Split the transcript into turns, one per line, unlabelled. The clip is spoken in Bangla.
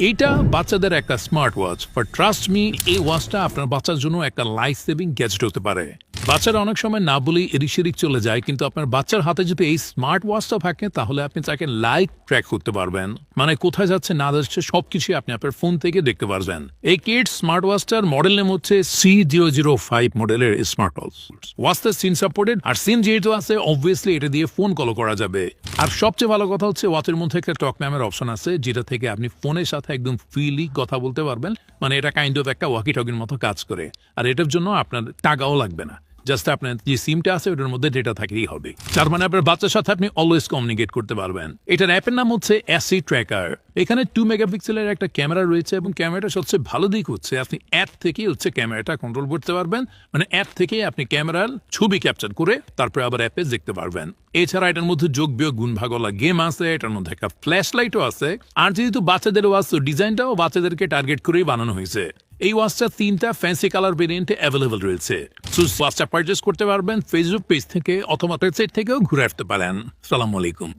এইটা বাচ্চাদের একটা smart watch, but trust me, এই ওয়াচটা আপনার বাচ্চার জন্য একটা লাইফ সেভিং গ্যাজেট হতে পারে। বাচ্চারা অনেক সময় না বলেই এদিক সেদিক চলে যায়, কিন্তু আপনার বাচ্চার হাতে যদি এই স্মার্ট ওয়াচটা থাকে তাহলে আপনি তাকে লাইভ ট্র্যাক করতে পারবেন। মানে কোথায় যাচ্ছে না যাচ্ছে সবকিছু আপনি আপনার ফোন থেকে দেখতে পারবেন। এই কিডস স্মার্ট ওয়াচটার মডেল নেম হচ্ছে C005 মডেলের স্মার্ট ওয়াচ। ওয়াচটা সিন সাপোর্টেড, আর সিন যেহেতু আছে অবভিয়াসলি এটা দিয়ে ফোন কল করা যাবে। আর সবচেয়ে ভালো কথা হচ্ছে ওয়াচের মধ্যে একটা টক নামের অপশন আছে, যেটা থেকে আপনি ফোনের সাথে একদম ফ্রিলি কথা বলতে পারবেন। মানে এটা কাইন্ড অফ একটা ওয়াকি টকির মতো কাজ করে, আর এটার জন্য আপনার টাকাও লাগবে না। জাস্ট আপনার যে সিমটা আছে ওটার মধ্যে ডেটা থাকলেই হবে। তার মানে আপনার বাচ্চার সাথে আপনি অলওয়েজ কমিউনিকেট করতে পারবেন। এটার অ্যাপের নাম হচ্ছে অ্যাসি ট্র্যাকার। এখানে 2 মেগাপিক্সেলের একটা ক্যামেরা রয়েছে, এবং ক্যামেরাটা সবচেয়ে ভালো দিক হচ্ছে আপনি অ্যাপ থেকে ক্যামেরাটা কন্ট্রোল করতে পারবেন। মানে অ্যাপ থেকে আপনি ক্যামেরার ছবি ক্যাপচার করে তারপরে আবার অ্যাপে দেখতে পারবেন। এছাড়া এটার মধ্যে যোগ বিয়োগ গুণ ভাগলা গেম আছে, এটার মধ্যে একটা ফ্ল্যাশ লাইটও আছে। আর যেহেতু বাচ্চাদের ওয়াচ, ডিজাইনটাও বাচ্চাদেরকে টার্গেট করেই বানানো হয়েছে। এই ওয়াচটা 3টা ফ্যান্সি কালার ভেরিয়েন্টে অ্যাভেলেবল রয়েছে। সো ওয়াচটা পারচেস করতে পারবেন ফেসবুক পেজ থেকে, অথবা ওয়েবসাইট থেকেও ঘুরে আসতে পারেন। আসসালামু আলাইকুম।